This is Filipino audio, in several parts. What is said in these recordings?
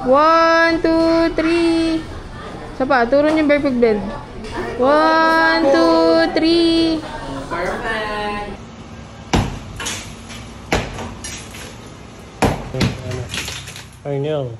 One, two, three. Isa pa, turo niyo perfect bend. One, two, three. Perfect. Arnel.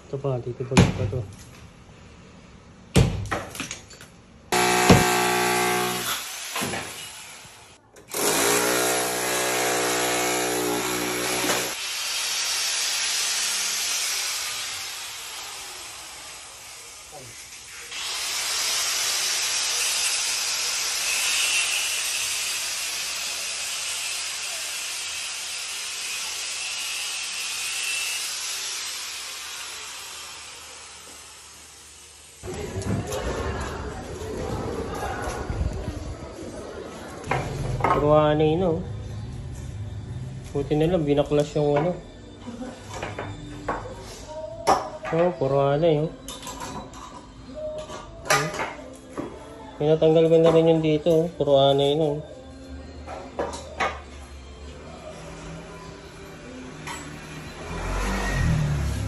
Ito pa, titibag pa to. Puro anay no. Buti nila binaklas yung ano. Oh, puro anay oh. Pinatanggal ko na rin yung dito oh. Puro anay no.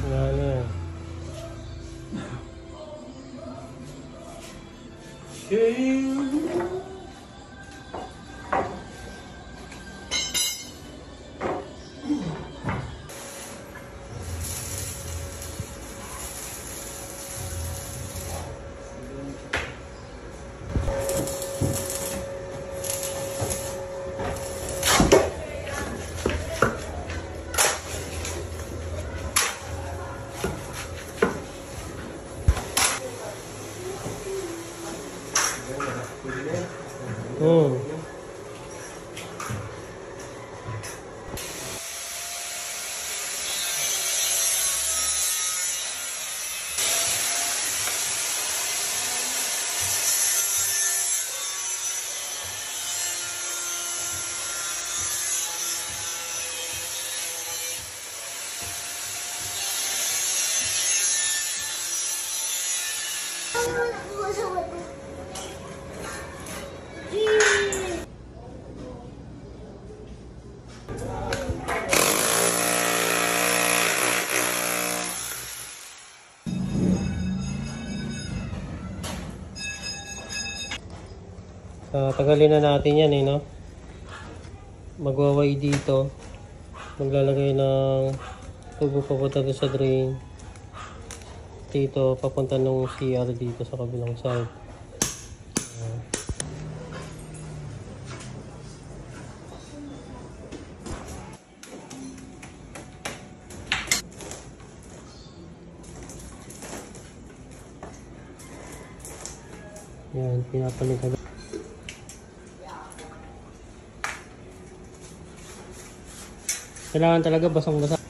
Ano yan. Tagalin na natin yan eh, no? Magwaway dito. Maglalagay ng tubo papunta doon sa drain. Dito, papunta nung CR dito sa kabilang side. Yan, pinapalitan. Kailangan talaga basang-basa.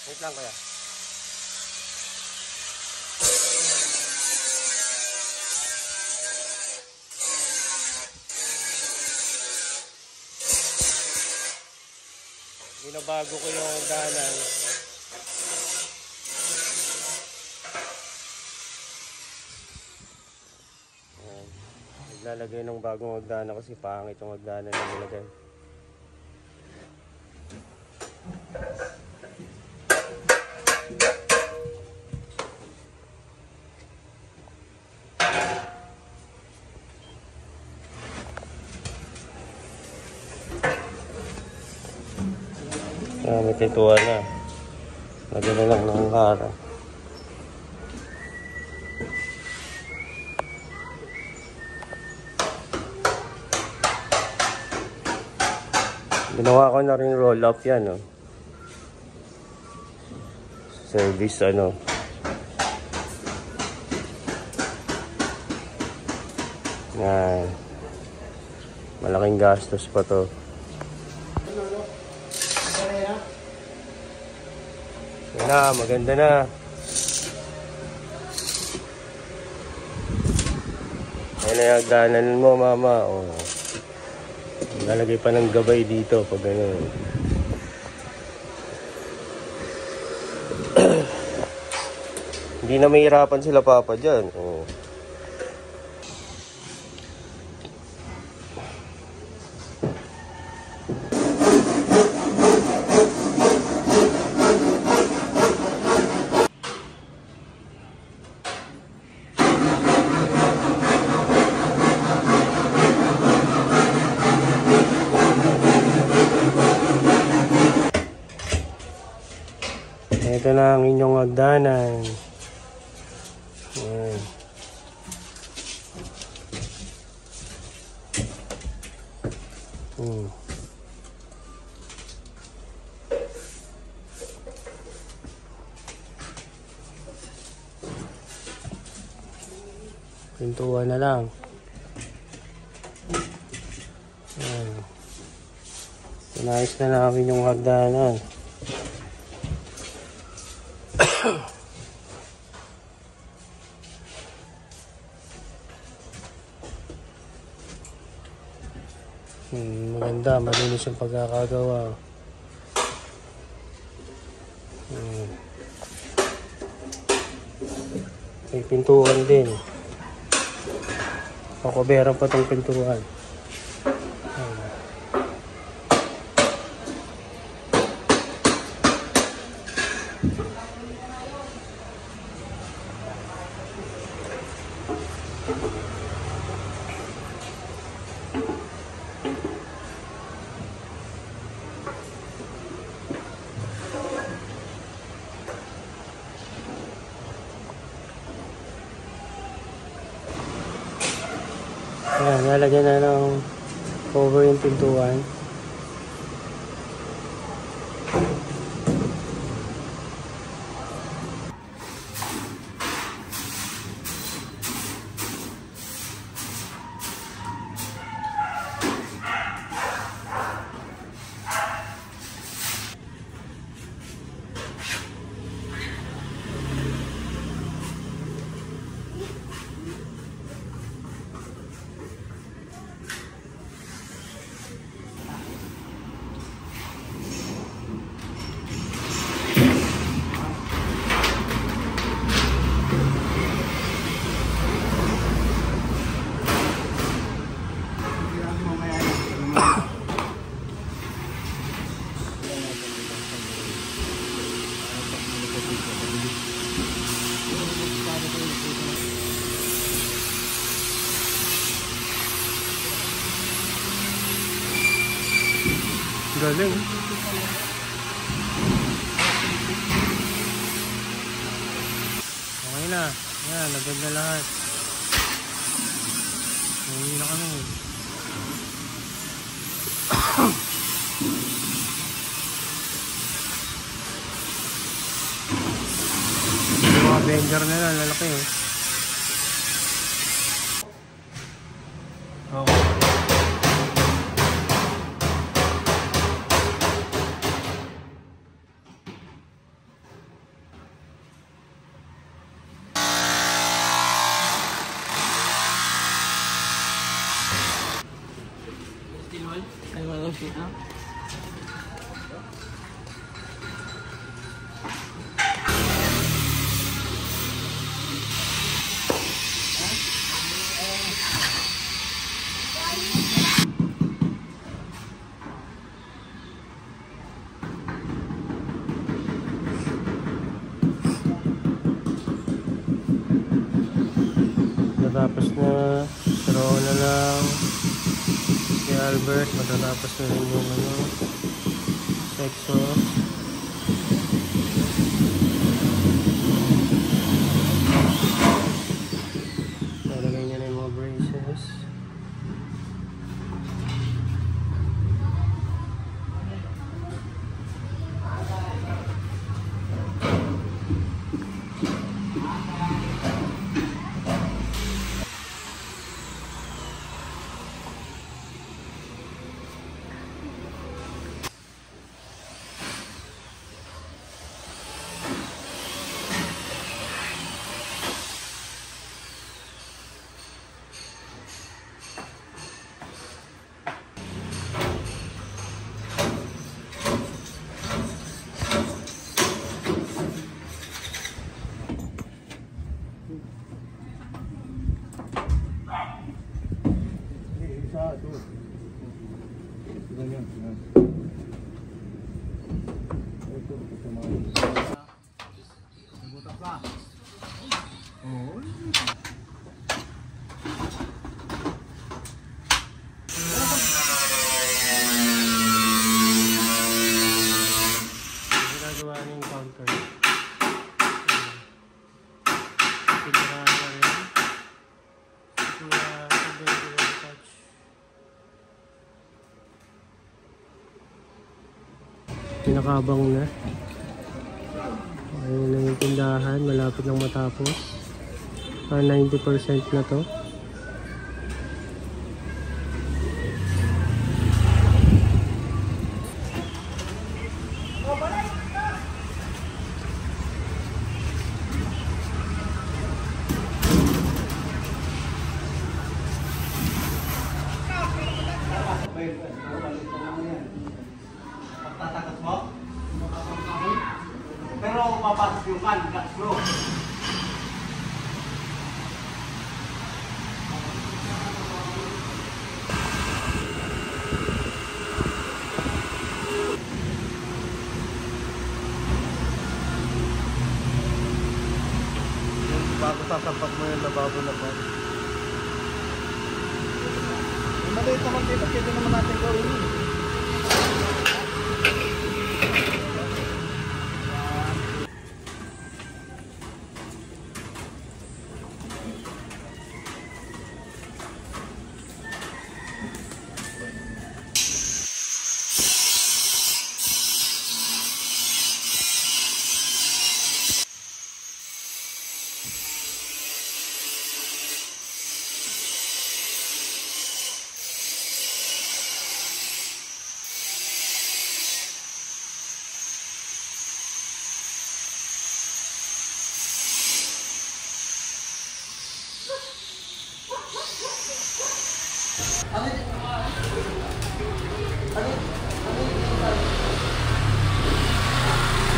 Wait lang kaya. Binabago ko yung daanan. Lalagay ng bagong hagdanan kasi pangit yung hagdanan na nilagay. May pintuan na. Lagyan na lang ng harang. Ginawa ko na rin roll up yan, no? Service, ano. Yan. Malaking gastos pa to. Yan na, maganda na. Yan na yung hagdanan mo, mama. Oh. Lalagay pa ng gabay dito pag gano'n. Hindi na mahirapan sila papa dyan. Oh. Ito na ang inyong hagdanan. Ayan. Pintuan na lang. Ayan. Pinayos na namin yung hagdanan. Maganda, malinis yung pagkakagawa. May pintuan din. Pakuberan pa tong pintuan. Ayan, nalagyan na ng cover yung pintuan. Galing. Okay na. Yan, lagad na lahat. Hindi na kami. Yung mga Avenger na lang, lalaki eh. Okay. Ay, wala siya. na. Throw na lang. Si Albert, matatapos na rin yung exhaust. Nalagay niya na yung mga braces. Ginagawa niya yung counter. Pinarahan na rin. Touch. Pinakabang na. Ayun na yung tindahan. Malapit lang matapos. 90% na to. Tatakas mo? Pero papasok yung kan, gas bro. Bago sasampak mo yung lababo na pa. Maliit naman dito, pwede naman natin gawin.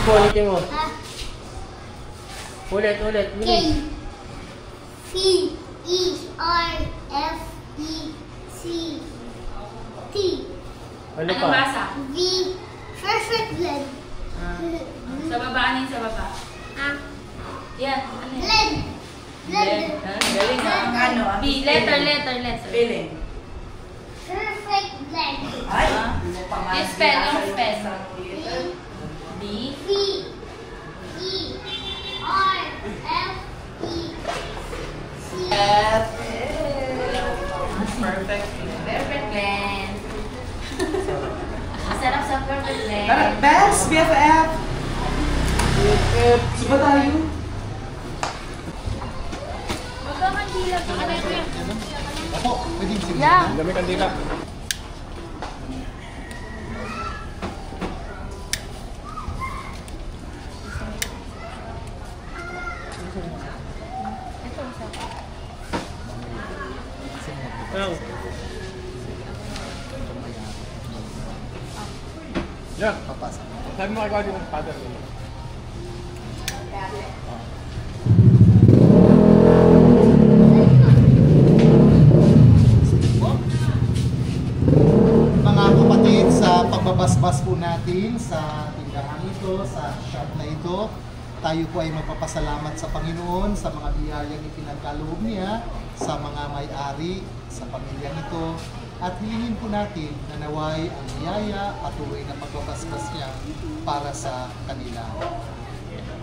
Ulitin mo. Ulit. K C E R F E C T. Ano Anong pa? basa? V. Perfect blend. Sa baba, ano yung sa baba? Yan, ano yan? Blend. Blend. Galing Ano? B, letter. Feeling. Perfect blend. Ay, Yung spell, yung spell. B. V E R F E C. perfect. Perfect blend. Masarap sa perfect blend. Tara, best BFF! Suba tayo. Magkakandila po. Ano ito yan? Opo, pwede sige. Lang. Dami kandila. Yan, papasa. Sabi mo kagawa din ng father mo. Mga kapatid, sa pagbabasbas po natin sa tindahan ito, sa shop na ito, tayo po ay magpapasalamat sa Panginoon sa mga biyayang ipinagkaloob niya sa mga may-ari, sa pamilyang ito, at hilingin po natin na naway ang biyaya patuloy na pagbabasbas niya para sa kanila.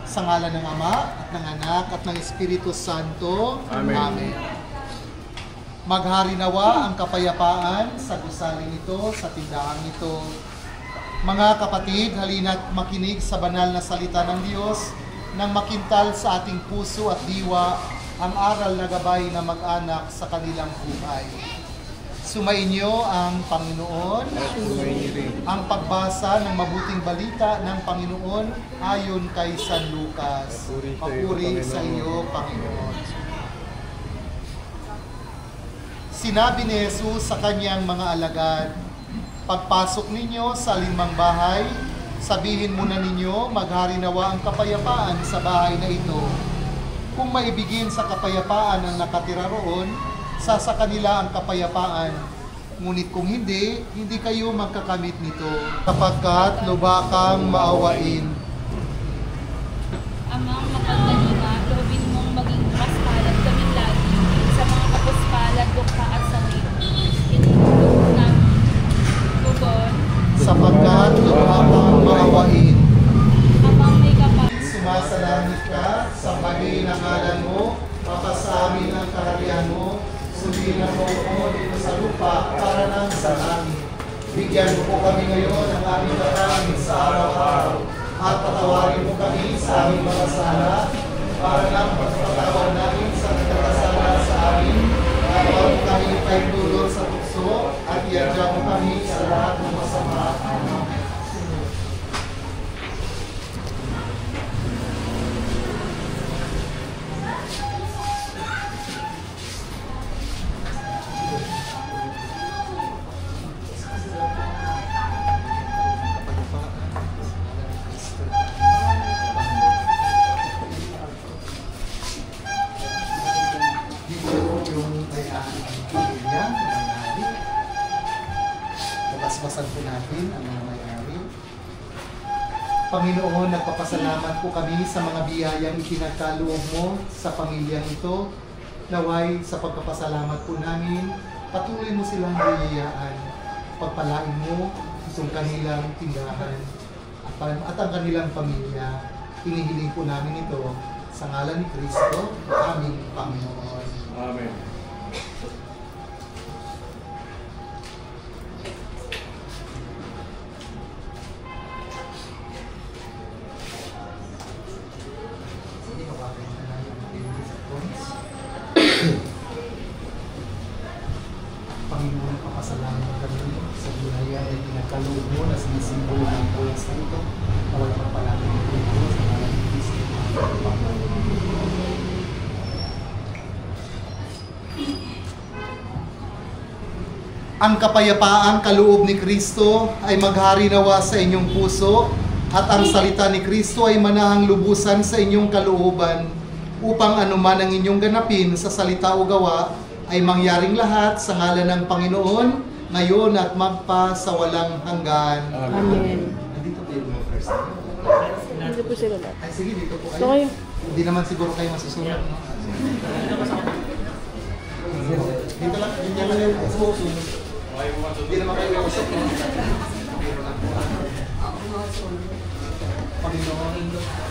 Sa ngalan ng Ama at ng Anak at ng Espiritu Santo. Amen. Maghari nawa ang kapayapaan sa gusaling ito, sa tindahan ito. Mga kapatid, halina't makinig sa banal na salita ng Diyos nang makintal sa ating puso at diwa ang aral na gabay na mag-anak sa kanilang buhay. Sumainyo ang Panginoon, ang pagbasa ng mabuting balita ng Panginoon ayon kay San Lucas. Papuri sa iyo, Panginoon. Sinabi ni Jesus sa kanyang mga alagad, pagpasok ninyo sa limang bahay, sabihin muna ninyo, maghari nawa ang kapayapaan sa bahay na ito. Kung maibigin sa kapayapaan ang nakatira roon, sa kanila ang kapayapaan. Ngunit kung hindi, hindi kayo magkakamit nito, kapagkat lubakang maawain. Amang mapagdalina, loobin mong maging kaspalad kami lagi sa mga kapuspalad, dukha at sangit. Inulog ng tugon, Sapagkat lubakang maawain. amang may kapal. Sumasalangit ka, sambahin ang ngalan mo, mapasamin ang kaharian mo, sundin ang mo dito sa lupa para nang sa langit. Bigyan mo po kami ngayon ng aming kakanin sa araw-araw at patawarin mo kami sa aming mga sala para nang pagpatawad namin sa nagkakasala sa amin at huwag kami paitulog sa tukso at iadya mo kami sa lahat ng masama. Amen. Basbasan po natin ang mga may-ari. Panginoon, nagpapasalamat po kami sa mga biyayang itinagkaloob mo sa pamilyang ito. Naway sa pagpapasalamat po namin, patuloy mo silang biyayaan. Pagpalain mo itong kanilang tindahan at ang kanilang pamilya. Hinihiling po namin ito sa ngalan ni Kristo, aming Panginoon. Amen. Panginoon, papasalamat kami sa biyaya na pinagkaloob mo na sinisimbolo ng buhay sa ito. Naway pagpalaki ng Diyos sa ngalan ni Kristo. Ang kapayapaang kaloob ni Kristo ay maghari nawa sa inyong puso at ang salita ni Kristo ay manahang lubusan sa inyong kalooban upang anuman ang inyong ganapin sa salita o gawa ay mangyaring lahat sa ngalan ng Panginoon ngayon at magpasawalang hanggan. Amen. Nandito po yung mga first. Dito po sila lahat. Ay sige, dito po Ito kayo. Hindi naman siguro kayo masusunod. No? Dito lang, ganyan lang yung susunod. Hindi naman kayo usap. No? Panginoon,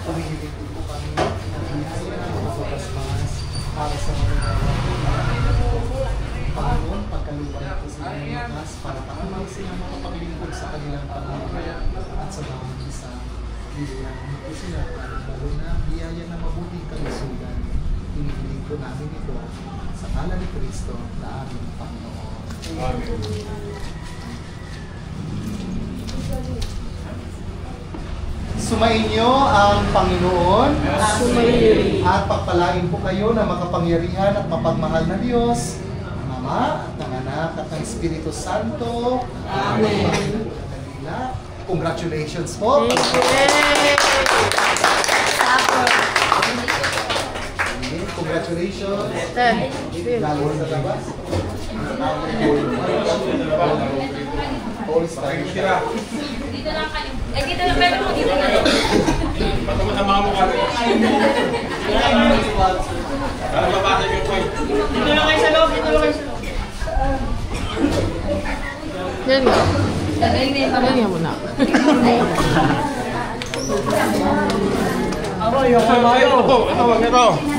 humihiling po kami ng biyaya ng mapapasmas para sa mga Panginoon, pagkalupan po sila ng lakas para patuloy sila makapaglingkod sa kanilang pamilya at sa bawat isa. Bigyan mo po sila lalo na biyaya na mabuting kalusugan. Hinihiling po namin ito sa ngalan ni Kristo na aming Panginoon. Amen. Sumainyo ang Panginoon at pagpalain po kayo na makapangyarihan at mapagmahal na Diyos, ang Ama at ng Anak at ng Espiritu Santo. Amen. Congratulations po. Congratulations. Lalo sa labas. Dito lang kayo. Eh, dito lang kayo. Dito lang. Patungkol sa mga mukha rin. Para mabasa yung point. Yan nga. Yan nga muna.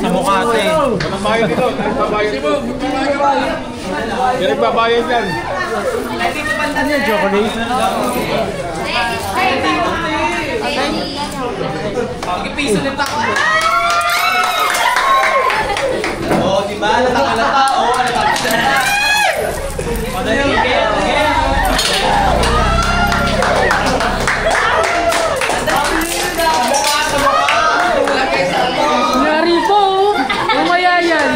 Sa Mukate. Nagbabayad dito. Nagbabayad yan. Ano yan, chocolate? Piso ulit ako. Oo, diba? Natalata. Oo, natalata. Madali. Nari po! Mamaya yan.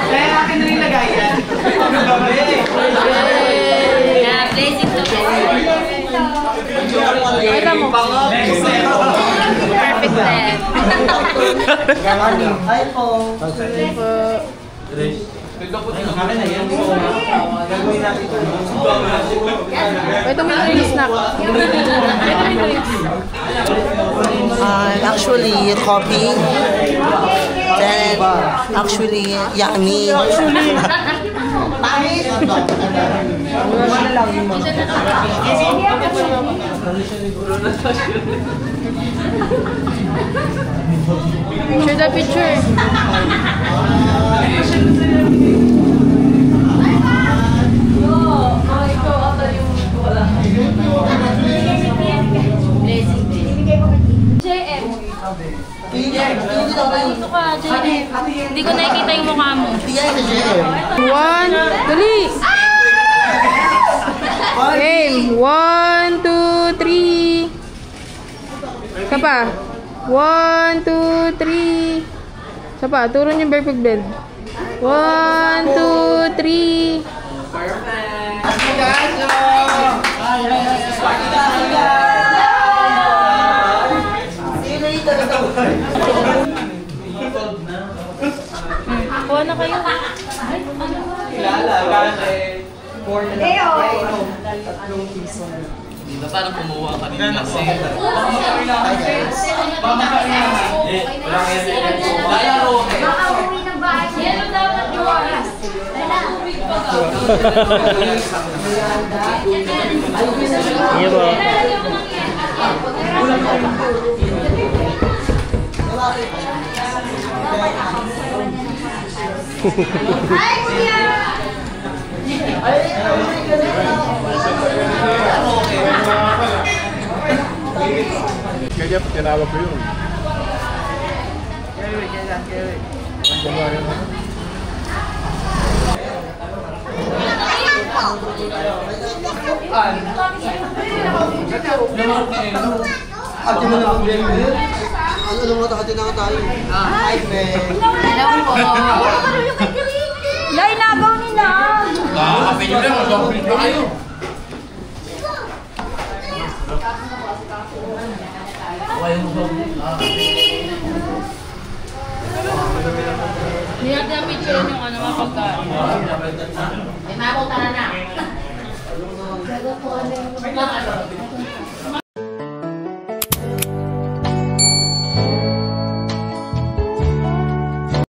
Kaya akin na rin lagay yan. Yeah, blessing to Ito mo. perfect blend. Hi po. Kami na yan. Gagawin natin ito. Ito may drink snack. Ito may drinks. Actually, coffee. Then, actually, yummy. Picture the picture. JM. Dito ka, JM. Hindi ko nakikita yung mukha mo. One, dali! Game. 1, 2, 3. Isa pa. 1, 2, 3. Isa pa. Turo niyo yung perfect blend. 1, 2, 3. Kuha na kayo. Parang kumuha kanina kasi. Yan ang dapat yung oras. Iya ba? Hi, Kuya! Kaya tinawag ko yun. Ano mo takati na tayo? Hi, friend. Hello po. Lay, nagaw nila. Kakape nyo lang, mag-operate pa kayo. Hindi natin ang picture yung ano mga pagkain. May mabot na na.